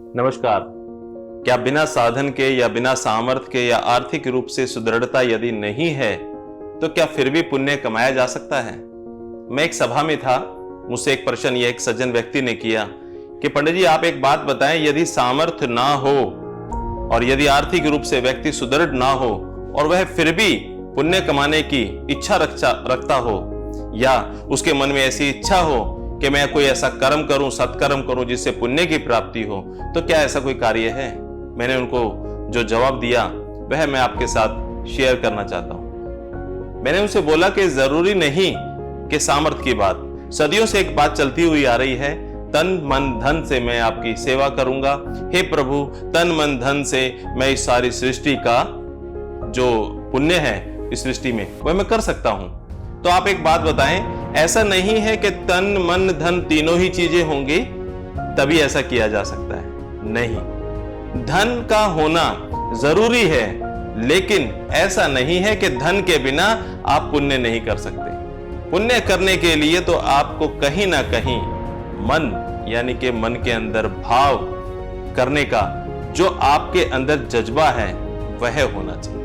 नमस्कार। क्या बिना साधन के या बिना सामर्थ्य के या आर्थिक रूप से सुदृढ़ता यदि नहीं है तो क्या फिर भी पुण्य कमाया जा सकता है? मैं एक सभा में था, मुझसे एक प्रश्न ये एक सज्जन व्यक्ति ने किया कि पंडित जी आप एक बात बताएं, यदि सामर्थ्य ना हो और यदि आर्थिक रूप से व्यक्ति सुदृढ़ ना हो और वह फिर भी पुण्य कमाने की इच्छा रखता हो या उसके मन में ऐसी इच्छा हो कि मैं कोई ऐसा कर्म करूं, सत्कर्म करूं जिससे पुण्य की प्राप्ति हो, तो क्या ऐसा कोई कार्य है? मैंने उनको जो जवाब दिया वह मैं आपके साथ शेयर करना चाहता हूं। मैंने उनसे बोला कि जरूरी नहीं कि सामर्थ्य की बात, सदियों से एक बात चलती हुई आ रही है, तन मन धन से मैं आपकी सेवा करूंगा। हे प्रभु, तन मन धन से मैं इस सारी सृष्टि का जो पुण्य है इस सृष्टि में वह मैं कर सकता हूं। तो आप एक बात बताएं, ऐसा नहीं है कि तन मन धन तीनों ही चीजें होंगी तभी ऐसा किया जा सकता है? नहीं, धन का होना जरूरी है, लेकिन ऐसा नहीं है कि धन के बिना आप पुण्य नहीं कर सकते। पुण्य करने के लिए तो आपको कहीं ना कहीं मन यानी कि मन के अंदर भाव करने का जो आपके अंदर जज्बा है वह होना चाहिए।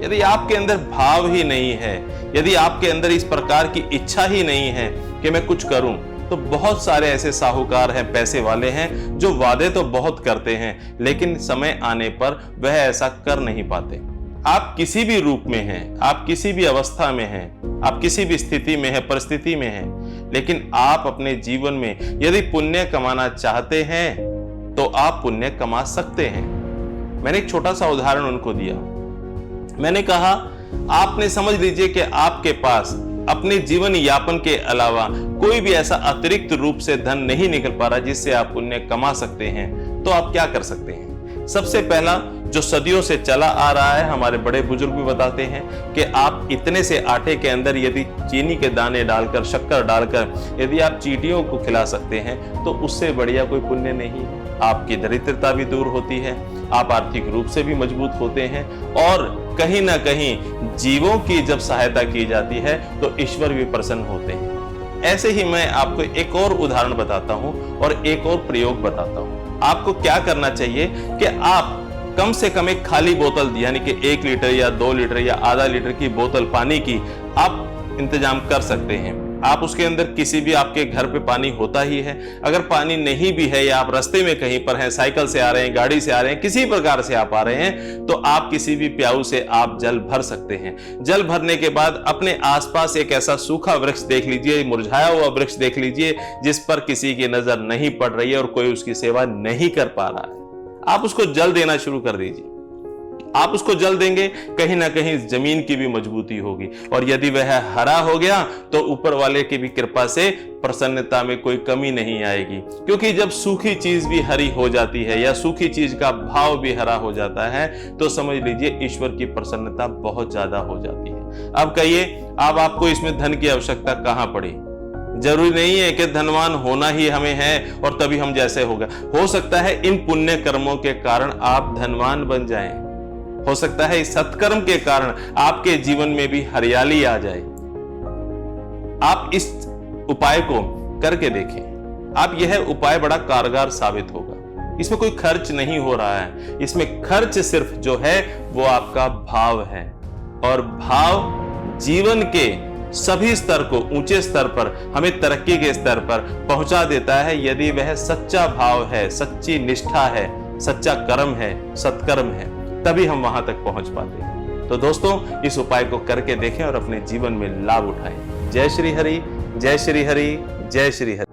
यदि आपके अंदर भाव ही नहीं है, यदि आपके अंदर इस प्रकार की इच्छा ही नहीं है कि मैं कुछ करूं, तो बहुत सारे ऐसे साहूकार हैं, पैसे वाले हैं जो वादे तो बहुत करते हैं लेकिन समय आने पर वह ऐसा कर नहीं पाते। आप किसी भी रूप में हैं, आप किसी भी अवस्था में हैं, आप किसी भी स्थिति में हैं, परिस्थिति में हैं, लेकिन आप अपने जीवन में यदि पुण्य कमाना चाहते हैं तो आप पुण्य कमा सकते हैं। मैंने एक छोटा सा उदाहरण उनको दिया। मैंने कहा आपने समझ लीजिए कि आपके पास अपने जीवन यापन के अलावा कोई भी ऐसा अतिरिक्त रूप से धन नहीं निकल पा रहा जिससे आप पुण्य कमा सकते हैं, तो आप क्या कर सकते हैं? सबसे पहला जो सदियों से चला आ रहा है, हमारे बड़े बुजुर्ग भी बताते हैं कि आप इतने से आटे के अंदर यदि चीनी के दाने डालकर, शक्कर डालकर यदि आप चींटियों को खिला सकते हैं तो उससे बढ़िया कोई पुण्य नहीं है। आपकी दरिद्रता भी दूर होती है, आप आर्थिक रूप से भी मजबूत होते हैं और कहीं ना कहीं जीवों की जब सहायता की जाती है तो ईश्वर भी प्रसन्न होते हैं। ऐसे ही मैं आपको एक और उदाहरण बताता हूं और एक और प्रयोग बताता हूं। आपको क्या करना चाहिए कि आप कम से कम एक खाली बोतल यानी कि 1 लीटर या 2 लीटर या आधा लीटर की बोतल पानी की आप इंतजाम कर सकते हैं। आप उसके अंदर किसी भी आपके घर पे पानी होता ही है, अगर पानी नहीं भी है या आप रास्ते में कहीं पर हैं, साइकिल से आ रहे हैं, गाड़ी से आ रहे हैं, किसी प्रकार से आप आ रहे हैं, तो आप किसी भी प्याऊ से आप जल भर सकते हैं। जल भरने के बाद अपने आसपास एक ऐसा सूखा वृक्ष देख लीजिए, मुरझाया हुआ वृक्ष देख लीजिए जिस पर किसी की नजर नहीं पड़ रही है और कोई उसकी सेवा नहीं कर पा रहा है। आप उसको जल देना शुरू कर दीजिए। आप उसको जल देंगे, कहीं ना कहीं जमीन की भी मजबूती होगी और यदि वह हरा हो गया तो ऊपर वाले की भी कृपा से प्रसन्नता में कोई कमी नहीं आएगी, क्योंकि जब सूखी चीज भी हरी हो जाती है या सूखी चीज का भाव भी हरा हो जाता है तो समझ लीजिए ईश्वर की प्रसन्नता बहुत ज्यादा हो जाती है। अब कहिए, अब आपको इसमें धन की आवश्यकता कहां पड़ी? जरूरी नहीं है कि धनवान होना ही हमें है और तभी हम जैसे होगा। हो सकता है इन पुण्य कर्मों के कारण आप धनवान बन जाएं, हो सकता है इस सत्कर्म के कारण आपके जीवन में भी हरियाली आ जाए। आप इस उपाय को करके देखें, आप यह उपाय बड़ा कारगर साबित होगा। इसमें कोई खर्च नहीं हो रहा है, इसमें खर्च सिर्फ जो है वो आपका भाव है और भाव जीवन के सभी स्तर को ऊंचे स्तर पर, हमें तरक्की के स्तर पर पहुंचा देता है यदि वह सच्चा भाव है, सच्ची निष्ठा है, सच्चा कर्म है, सत्कर्म है, तभी हम वहां तक पहुंच पाते हैं। तो दोस्तों, इस उपाय को करके देखें और अपने जीवन में लाभ उठाएं। जय श्री हरि, जय श्री हरि, जय श्री हरि।